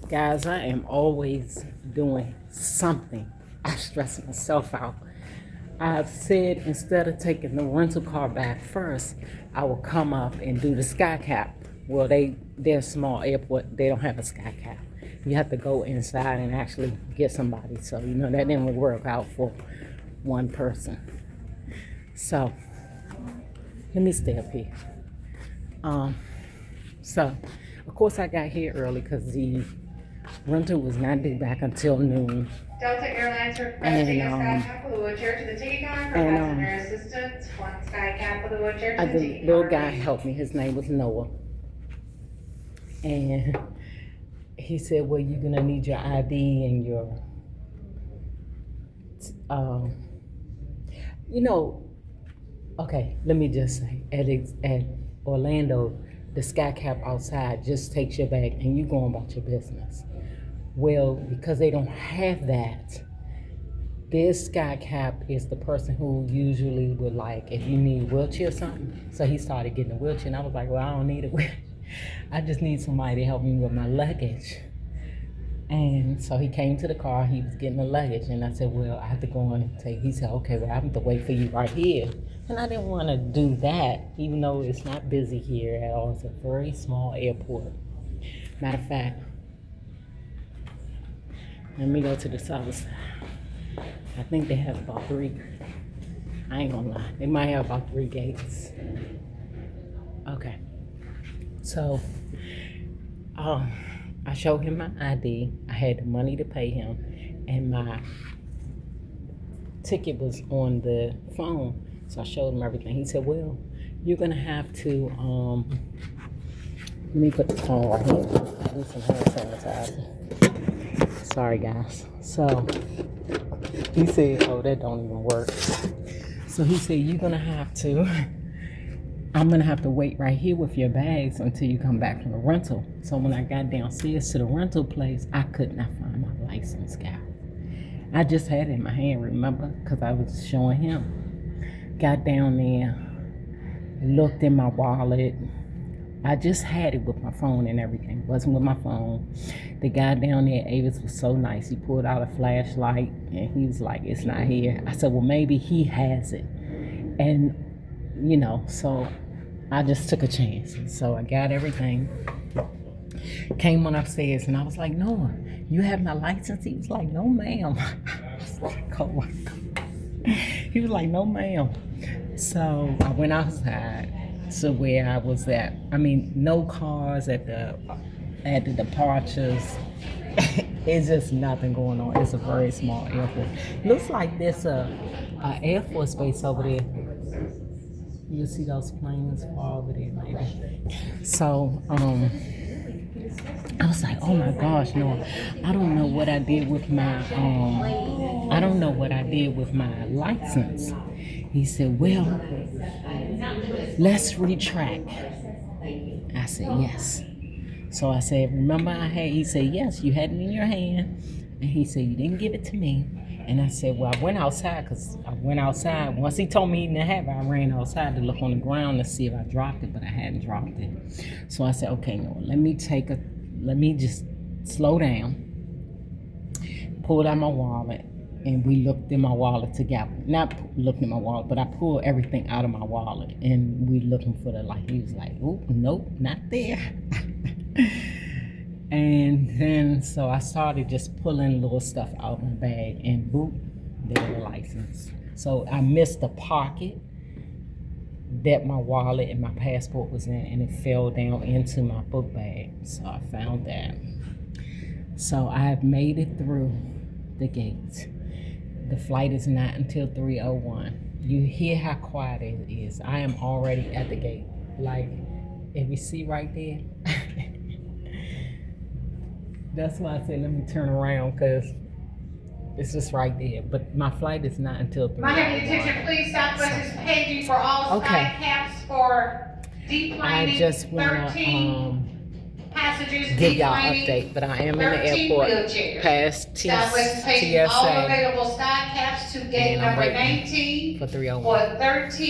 Guys, I am always doing something. I stress myself out. I've said instead of taking the rental car back first, I will come up and do the sky cap. Well, they're a small airport. They don't have a sky cap. You have to go inside and actually get somebody. So, that didn't work out for one person. So, let me stay up here. So, of course, I got here early because the rental was not due back until noon. Delta Airlines requesting a sky cap with a wheelchair to the ticket counter for passenger assistance. One sky cap with a wheelchair to the ticket counter. The little guy helped me. His name was Noah. And he said, well, you're going to need your ID and your, okay, let me just say, at Orlando, the sky cap outside just takes your bag and you go about your business. Well, because they don't have that, this sky cap is the person who usually would if you need a wheelchair or something. So he started getting a wheelchair and I was like, well, I don't need a wheelchair. I just need somebody to help me with my luggage. And so he came to the car, he was getting the luggage, and I said, well, I have to go on and take, he said, okay, well, I have to wait for you right here. And I didn't want to do that, even though it's not busy here at all. It's a very small airport. Matter of fact, let me go to the south side. I think they have about 3. I ain't gonna lie, they might have about 3 gates. Okay. So, I showed him my ID. I had the money to pay him, and my ticket was on the phone. So I showed him everything. He said, well, you're gonna have to, let me put the phone right here. I need some hand sanitizer. Sorry, guys. So he said, oh, that don't even work. So he said, I'm gonna have to wait right here with your bags until you come back from the rental. So when I got downstairs to the rental place, I could not find my license, guy. I just had it in my hand, remember? Because I was showing him. Got down there, looked in my wallet. I just had it with my phone and everything. It wasn't with my phone. The guy down there, Avis, was so nice. He pulled out a flashlight and he was like, it's not here. I said, well, maybe he has it. And, so I just took a chance. So I got everything. Came on upstairs and I was like, Noah, you have my license? He was like, no, ma'am. I was like, oh my God. He was like, no, ma'am. So I went outside to where I was at. I mean, no cars at the departures. It's just nothing going on. It's a very small airport. Looks like there's a Air Force base over there. You see those planes far over there, maybe. So, I was like, oh my gosh, no, I don't know what I did with my, license. He said, well, let's retract. I said, yes. So I said, remember he said, yes, you had it in your hand. And he said, you didn't give it to me. And I said, well, I went outside. Once he told me he didn't have it, I ran outside to look on the ground to see if I dropped it, but I hadn't dropped it. So I said, okay, no, let me just slow down. Pulled out my wallet, and we looked in my wallet together. Not looked in my wallet, but I pulled everything out of my wallet, and we looking for the light. He was like, oh, nope, not there. And then, so I started just pulling little stuff out of my bag, and boop, there was a license. So I missed the pocket that my wallet and my passport was in, and it fell down into my book bag. So I found that. So I have made it through the gates. The flight is not until 3:01. You hear how quiet it is. I am already at the gate. Like, if you see right there, that's why I said let me turn around, because it's just right there. But my flight is not until 3:01. My heavy attention, please. Southwest is paging for all sky caps for deplaning. I just want to passengers give y'all an update, but I am in the airport past Southwest is paging all available sky caps to gate number 19 for 3:01. for 13.